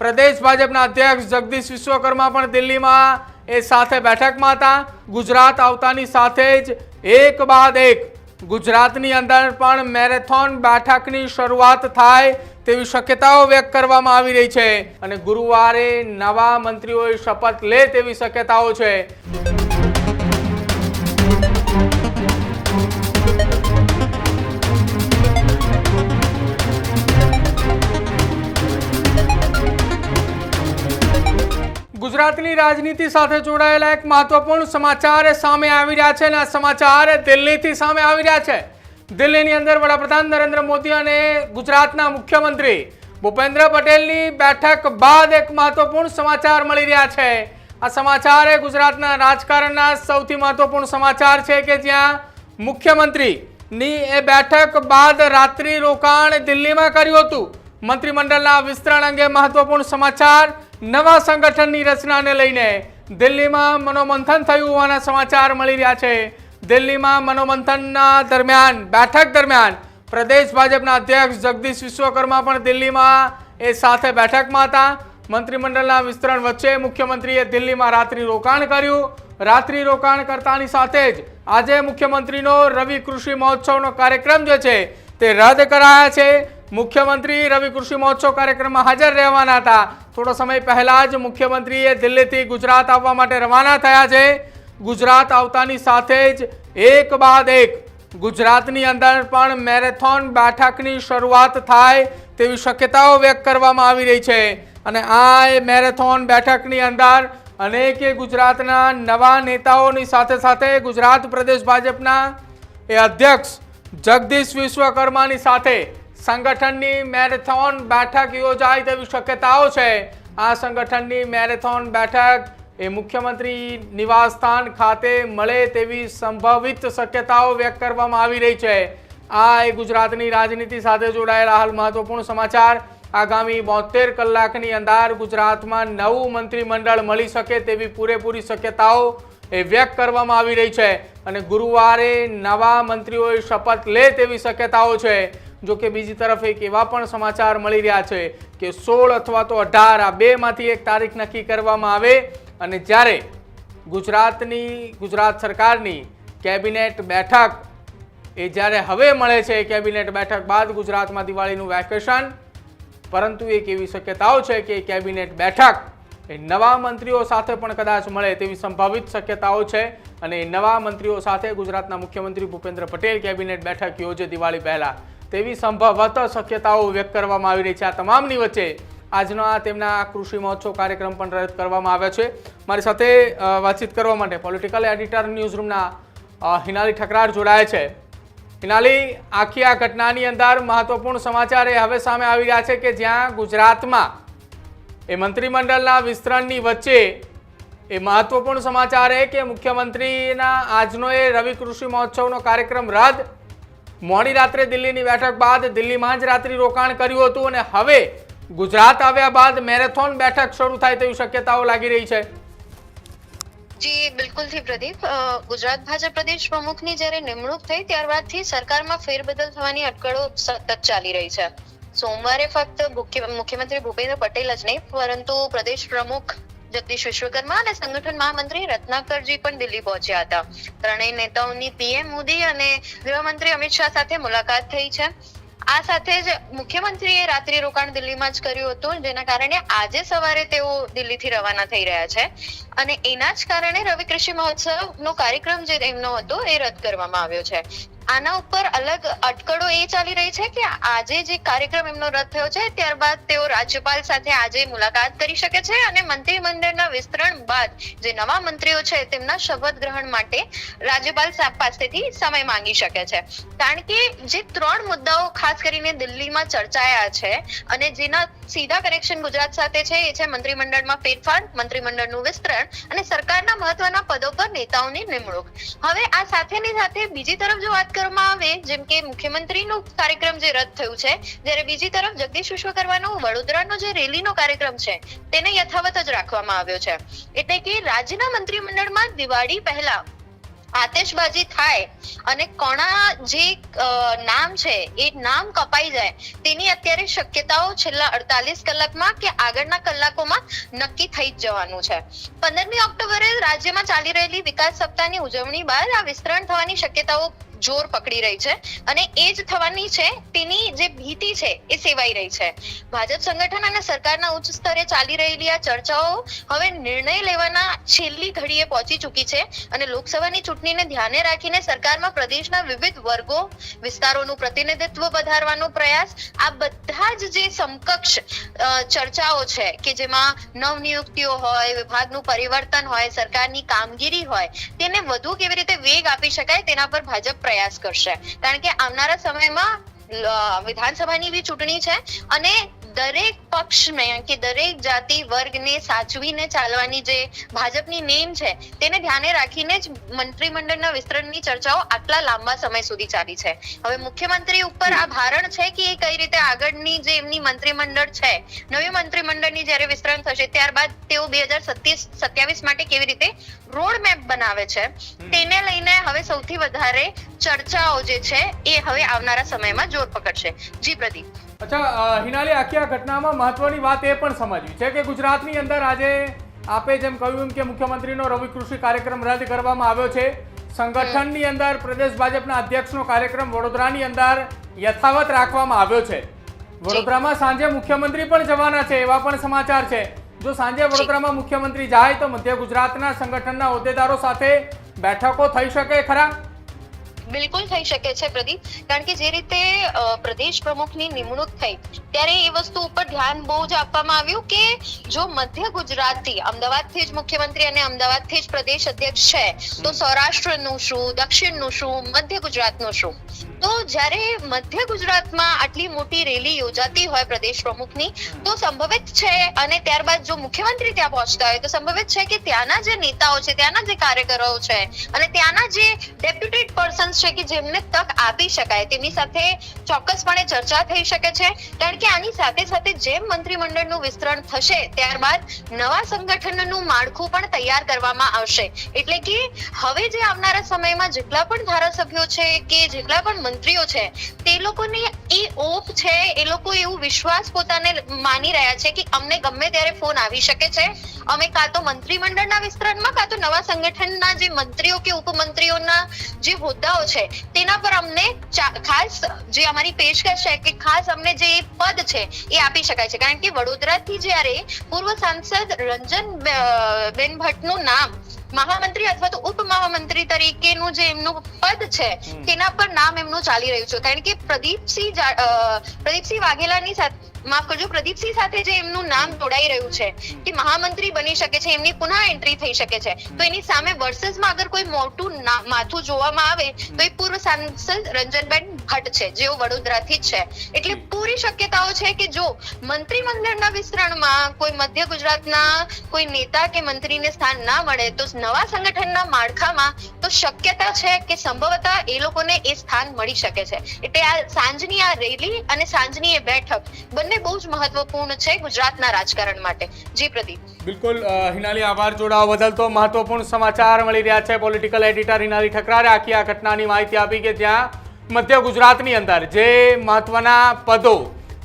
પ્રદેશ ભાજપના અધ્યક્ષ જગદીશ વિશ્વકર્મા પણ દિલ્હીમાં એ સાથે બેઠકમાં હતા। ગુજરાત આવતાની સાથે જ એક બાદ એક ગુજરાતની અંદર પણ મેરેથોન બેઠકની શરૂઆત થાય તેવી શક્યતાઓ વ્યક્ત કરવામાં આવી રહી છે અને ગુરુવારે નવા મંત્રીઓએ શપથ લે તેવી શક્યતાઓ છે। ગુજરાતની રાજનીતિ સાથે જોડાયેલા એક મહત્વપૂર્ણ સમાચાર સામે આવી રહ્યા છે અને આ સમાચાર દિલ્હીથી સામે આવી રહ્યા છે। દિલ્હીની અંદર વડાપ્રધાન નરેન્દ્ર મોદી અને ગુજરાતના મુખ્યમંત્રી ભૂપેન્દ્ર પટેલની બેઠક બાદ એક મહત્વપૂર્ણ સમાચાર મળી રહ્યા છે। આ સમાચાર એ ગુજરાતના રાજકારણના સૌથી મહત્વપૂર્ણ સમાચાર છે કે જ્યાં મુખ્યમંત્રીની એ બેઠક બાદ રાત્રિ રોકાણ દિલ્હીમાં કર્યું હતું। મંત્રીમંડળના વિસ્તરણ અંગે મહત્વપૂર્ણ સમાચાર। નવા સંગઠનની રચનાને લઈને દિલ્હીમાં મનોમંથન થયું હોવાના સમાચાર મળી રહ્યા છે। દિલ્હીમાં મનોમંથનના દરમિયાન બેઠક દરમિયાન પ્રદેશ ભાજપના અધ્યક્ષ જગદીશ વિશ્વકર્મા પણ દિલ્હીમાં એ સાથે બેઠકમાં હતા। મંત્રીમંડળના વિસ્તરણ વચ્ચે મુખ્યમંત્રીએ દિલ્હીમાં રાત્રિ રોકાણ કર્યું। રાત્રિ રોકાણ કરતાની સાથે જ આજે મુખ્યમંત્રીનો રવિ કૃષિ મહોત્સવનો કાર્યક્રમ જે છે તે રદ કરાયા છે। મુખ્યમંત્રી રવિ કૃષિ મહોત્સવ કાર્યક્રમમાં હાજર રહેવાના હતા। થોડો સમય પહેલા જ મુખ્યમંત્રીએ દિલ્હીથી ગુજરાત આવવા માટે રવાના થયા છે। ગુજરાત આવતાની સાથે જ એક બાદ એક ગુજરાતની અંદર પણ મેરેથોન બેઠકની શરૂઆત થાય તેવી શક્યતાઓ વ્યક્ત કરવામાં આવી રહી છે અને આ મેરેથોન બેઠકની અંદર અનેક ગુજરાતના નવા નેતાઓની સાથે સાથે ગુજરાત પ્રદેશ ભાજપના એ અધ્યક્ષ જગદીશ વિશ્વકર્માની સાથે સંગઠનની મેરેથોન બેઠક યોજાય તેવી શક્યતાઓ છે। આ સંગઠનની મેરેથોન બેઠક એ મુખ્યમંત્રી નિવાસસ્થાન ખાતે મળે તેવી સંભવિત શક્યતાઓ વ્યક્ત કરવામાં આવી રહી છે। આ ગુજરાતની રાજનીતિ સાથે જોડાયેલા હાલ મહત્વપૂર્ણ સમાચાર। આગામી 72 કલાકની અંદર ગુજરાતમાં નવું મંત્રીમંડળ મળી શકે તેવી પૂરેપૂરી શક્યતાઓ એ વ્યક્ત કરવામાં આવી રહી છે અને ગુરુવારે નવા મંત્રીઓએ શપથ લે તેવી શક્યતાઓ છે। જો કે બીજી તરફ એક એવા પણ સમાચાર મળી રહ્યા છે કે 16 અથવા તો 18 આ બેમાંથી એક તારીખ નક્કી કરવામાં આવે અને જ્યારે ગુજરાત સરકારની કેબિનેટ બેઠક એ જ્યારે હવે મળે છે કેબિનેટ બેઠક બાદ ગુજરાતમાં દિવાળીનું વેકેશન, પરંતુ એક એવી શક્યતાઓ છે કે કેબિનેટ બેઠક એ નવા મંત્રીઓ સાથે પણ કદાચ મળે તેવી સંભવિત શક્યતાઓ છે અને નવા મંત્રીઓ સાથે ગુજરાતના મુખ્યમંત્રી ભૂપેન્દ્ર પટેલ કેબિનેટ બેઠક યોજે દિવાળી પહેલા તેવી સંભવત શક્યતાઓ વ્યક્ત કરવામાં આવી રહી છે। આ તમામની વચ્ચે આજનો આ તેમના કૃષિ મહોત્સવ કાર્યક્રમ પણ રદ કરવામાં આવ્યો છે। મારી સાથે વાતચીત કરવા માટે પોલિટિકલ એડિટર ન્યૂઝરૂમના હિનાલી ઠકરાર જોડાય છે। હિનાલી, આખી આ ઘટનાની અંદર મહત્વપૂર્ણ સમાચાર એ હવે સામે આવી રહ્યા છે કે જ્યાં ગુજરાતમાં એ મંત્રીમંડળના વિસ્તરણની વચ્ચે એ મહત્વપૂર્ણ સમાચાર એ કે મુખ્યમંત્રીના આજનો એ રવિ કૃષિ મહોત્સવનો કાર્યક્રમ રદ। મોડી રાત્રે દિલ્હીની બેઠક બાદ દિલ્હીમાં જ રાત્રિ રોકાણ કર્યું હતું અને હવે ગુજરાત આવ્યા બાદ મેરેથોન બેઠક શરૂ થાય તેવી શક્યતાઓ લાગી રહી છે। જી બિલકુલથી પ્રદીપ, ગુજરાત ભાજપ પ્રદેશ પ્રમુખની જ્યારે નિમણૂક થઈ ત્યારબાદથી સરકારમાં ફેરબદલ થવાની અટકળો સતત ચાલી રહી છે। સોમવારે ફક્ત મુખ્યમંત્રી ભૂપેન્દ્ર પટેલ જ નહીં પરંતુ પ્રદેશ પ્રમુખ જગદીશ વિશ્વકર્મા અને સંગઠન મહામંત્રી રત્નાકરજી પણ દિલ્હી પહોંચ્યા હતા। ત્રણેય નેતાઓની પીએમ મોદી અને ગૃહમંત્રી અમિત શાહ સાથે મુલાકાત થઈ છે। આ સાથે જ મુખ્યમંત્રીએ રાત્રિ રોકાણ દિલ્હીમાં જ કર્યું હતું, જેના કારણે આજે સવારે તેઓ દિલ્હીથી રવાના થઈ રહ્યા છે અને એના જ કારણે રવિ કૃષિ મહોત્સવનો કાર્યક્રમ જે એમનો હતો એ રદ કરવામાં આવ્યો છે। આના ઉપર અલગ અટકળો એ ચાલી રહી છે કે આજે જે કાર્યક્રમ એમનો રદ થયો છે ત્યારબાદ તેઓ રાજ્યપાલ સાથે આજે મુલાકાત કરી શકે છે અને મંત્રીમંડળના વિસ્તરણ બાદ જે નવા મંત્રીઓ છે તેમના શપથ ગ્રહણ માટે રાજ્યપાલ પાસેથી સમય માંગી શકે છે। કારણ કે જે 3 મુદ્દાઓ ખાસ કરીને દિલ્હીમાં ચર્ચાયા છે અને જેના સીધા કનેક્શન ગુજરાત સાથે છે એ છે મંત્રીમંડળમાં ફેરફાર, મંત્રીમંડળનું વિસ્તરણ અને સરકારના મહત્વના પદો પર નેતાઓની નિમણૂક। હવે આ સાથેની સાથે બીજી તરફ જો વાત કરવામાં આવે, જેમ કે મુખ્યમંત્રીનું કાર્યક્રમ જે રદ થયું છે, જ્યારે બીજી તરફ જગદીશ વિશ્વકર્માનો વડોદરાનો જે રેલીનો કાર્યક્રમ છે તેને યથાવત જ રાખવામાં આવ્યો છે। એટલે કે રાજ્યના મંત્રીમંડળમાં દિવાળી પહેલા આતશબાજી થાય અને કોના જે નામ છે એ નામ કપાઈ જાય તેની અત્યારે શક્યતાઓ છેલ્લા 48 કલાકમાં કે આગળના કલાકોમાં નક્કી થઈ જ જવાનું છે. 15મી ઓક્ટોબરે રાજ્યમાં ચાલી રહેલી વિકાસ સપ્તાહની ઉજવણી બાદ આ વિસ્તરણ થવાની શક્યતાઓ જોર પકડી રહી છે અને એ જ થવાની છે તેની જે ભીતિ છે એ સેવાઈ રહી છે. ભાજપ સંગઠન અને સરકારના ઉચ્ચ સ્તરે ચાલી રહેલી આ ચર્ચાઓ હવે નિર્ણય લેવાના છેલ્લી ઘડીએ પહોંચી ચૂકી છે અને લોકસભાની ચૂંટણીને ધ્યાને રાખીને સરકારમાં પ્રદેશના વિવિધ વર્ગો વિસ્તારોનું પ્રતિનિધિત્વ વધારવાનો પ્રયાસ, આ બધા જ જે સમકક્ષ ચર્ચાઓ છે કે જેમાં નવનિયુક્તિઓ હોય, વિભાગનું પરિવર્તન હોય, સરકારની કામગીરી હોય, તેને વધુ કેવી રીતે વેગ આપી શકાય તેના પર ભાજપ પ્રયાસ કરશે. કારણ કે આવનારા સમયમાં વિધાનસભાની બી ચૂંટણી છે અને દરેક પક્ષને કે દરેક જાતિ વર્ગને સાચવીને ચાલવાની જે ભાજપની નેમ છે તેને ધ્યાને રાખીને જ મંત્રીમંડળના વિસ્તરણની ચર્ચાઓ આટલા લાંબા સમય સુધી ચાલી છે. હવે મુખ્યમંત્રી ઉપર આ ભારણ છે કે એ કઈ રીતે આગળની જે એમની મંત્રીમંડળ છે, નવી મંત્રીમંડળની જ્યારે વિસ્તરણ થશે ત્યારબાદ તેઓ 2027 માટે કેવી રીતે રોડ મેપ બનાવે છે તેને લઈને હવે સૌથી વધારે ચર્ચાઓ જે છે એ હવે આવનારા સમયમાં જોર પકડશે. જી પ્રદીપ. અચ્છા હિનાલી, આખી આ ઘટનામાં મહત્વની વાત એ પણ સમજવી છે કે ગુજરાતની અંદર આજે આપે જેમ કહ્યું એમ કે મુખ્યમંત્રીનો રવિ કૃષિ કાર્યક્રમ રદ કરવામાં આવ્યો છે. સંગઠનની અંદર પ્રદેશ ભાજપના અધ્યક્ષનો કાર્યક્રમ વડોદરાની અંદર યથાવત રાખવામાં આવ્યો છે. વડોદરામાં સાંજે મુખ્યમંત્રી પણ જવાના છે એવા પણ સમાચાર છે. જો સાંજે વડોદરામાં મુખ્યમંત્રી જાય તો મધ્ય ગુજરાતના સંગઠનના હોદ્દેદારો સાથે બેઠકો થઈ શકે ખરા? બિલકુલ થઈ શકે છે પ્રદીપ. કારણ કે જે રીતે પ્રદેશ પ્રમુખની નિમણૂક થઈ ત્યારે એ વસ્તુ ઉપર ધ્યાન બહુ જ આપવામાં આવ્યું કે જો મધ્ય ગુજરાતથી અમદાવાદથી જ મુખ્યમંત્રી અને અમદાવાદથી જ પ્રદેશ અધ્યક્ષ છે તો સૌરાષ્ટ્રનું શું, દક્ષિણનું શું, મધ્ય ગુજરાતનું શું? તો જ્યારે મધ્ય ગુજરાતમાં આટલી મોટી રેલી યોજાતી હોય પ્રદેશ પ્રમુખની તો સંભવિત છે અને ત્યારબાદ જો મુખ્યમંત્રી ત્યાં પહોંચતા હોય તો સંભવિત છે કે ત્યાંના જે નેતાઓ છે, ત્યાંના જે કાર્યકરો છે અને ત્યાંના જે ડેપ્યુટેડ પર્સન્સ છે કે જેમને તક આપી શકાય તેમની સાથે ચોક્કસપણે ચર્ચા થઈ શકે છે. કારણ કે આની સાથે સાથે જેમ મંત્રીમંડળનું વિસ્તરણ થશે ત્યારબાદ નવા સંગઠનનું માળખું પણ તૈયાર કરવામાં આવશે. એટલે કે હવે જે આવનારા સમયમાં જેટલા પણ ધારાસભ્યો છે કે જેટલા પણ મંત્રીઓ છે તે લોકોને એ ઓપ છે, એ લોકો એવું વિશ્વાસ પોતાને માની રહ્યા છે કે અમને ગમે ત્યારે ફોન આવી શકે છે, અમે કાં તો મંત્રીમંડળના વિસ્તરણમાં કાં તો નવા સંગઠનના જે મંત્રીઓ કે ઉપમંત્રીઓના જે હોદ્દાઓ છે તેના પર અમને ખાસ જે અમારી પેશકશ છે કે ખાસ અમને જે પદ છે એ આપી શકાય છે. કારણ કે વડોદરાથી જ્યારે પૂર્વ સાંસદ રંજન બેન ભટ્ટનું નામ મહામંત્રી અથવા તો ઉપમહામંત્રી તરીકેનું જે એમનું પદ છે તેના પર નામ એમનું ચાલી રહ્યું છે. કારણ કે પ્રદીપસિંહ વાઘેલાની સાથે માફ કરજો પ્રદીપસિંહ સાથે જે એમનું નામ જોડાઈ રહ્યું છે કે મહામંત્રી બની શકે છે, એમની પુનઃ એન્ટ્રી થઈ શકે છે તો એની સામે વર્સેસમાં અગર કોઈ મોટું માથું જોવામાં આવે તો એ પૂર્વ સાંસદ રંજનબેન ભટ્ટ છે જેઓ વડોદરાથી જ છે. એટલે પૂરી શક્યતાઓ છે કે જો મંત્રીમંડળના વિસ્તરણમાં કોઈ મધ્ય ગુજરાતના કોઈ નેતા કે મંત્રીને સ્થાન ના મળે તો નવા સંગઠનના માળખામાં તો શક્યતા છે કે સંભવતઃ એ લોકોને એ સ્થાન મળી શકે છે. એટલે આ સાંજની આ રેલી અને સાંજની એ બેઠક બંને બહુ જ મહત્વપૂર્ણ છે ગુજરાતના રાજકારણ માટે. જી પ્રદીપ. બિલકુલ હિનાલી, આભાર જોડાવા બદલ. તો મહત્વપૂર્ણ સમાચાર મળી રહ્યા છે. પોલિટિકલ એડિટર હિનાલી ઠકરારે આખી આ ઘટનાની માહિતી આપી કે જ્યાં મધ્ય ગુજરાતની અંદર જે મહત્વના પદો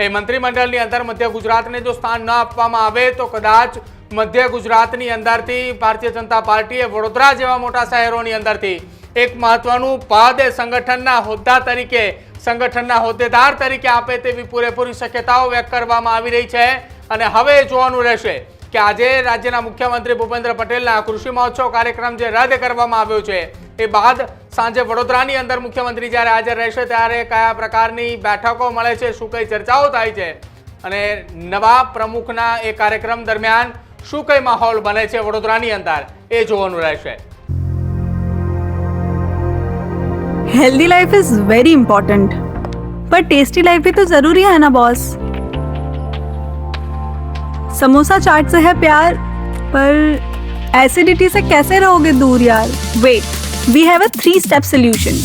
એ મંત્રીમંડળની અંદર મધ્ય ગુજરાતને જો સ્થાન ન આપવામાં આવે તો કદાચ મધ્ય ગુજરાતની અંદરથી ભારતીય જનતા પાર્ટીએ વડોદરા જેવા મોટા શહેરોની અંદરથી એક મહત્વનું પદ સંગઠનના હોદ્દા તરીકે, સંગઠનના હોદ્દેદાર તરીકે આપે તેવી પૂરેપૂરી શક્યતાઓ વ્યક્ત કરવામાં આવી રહી છે. અને હવે જોવાનું રહેશે કે આજે રાજ્યના મુખ્યમંત્રી ભૂપેન્દ્ર પટેલના કૃષિ મહોત્સવ કાર્યક્રમ જે રદ કરવામાં આવ્યો છે એ બાદ સાંજે વડોદરાની અંદર મુખ્યમંત્રી જ્યારે હાજર રહેશે ત્યારે કયા પ્રકારની બેઠકો મળે છે, શું કઈ ચર્ચાઓ થાય છે અને નવા પ્રમુખના એ કાર્યક્રમ દરમિયાન શું કઈ માહોલ બને છે વડોદરાની અંદર એ જોવાનું રહેશે. Healthy life is very important पर टेस्टी लाइफ भी तो जरूरी है ना बॉस. समोसा चाट से है प्यार पर एसिडिटी से कैसे रहोगे दूर यार. Wait, we have a 3-step solution.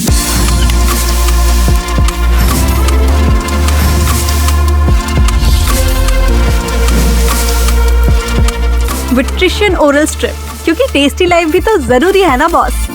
विट्रिशियन ओरल स्ट्रिप, क्योंकि टेस्टी लाइफ भी तो जरूरी है ना बॉस.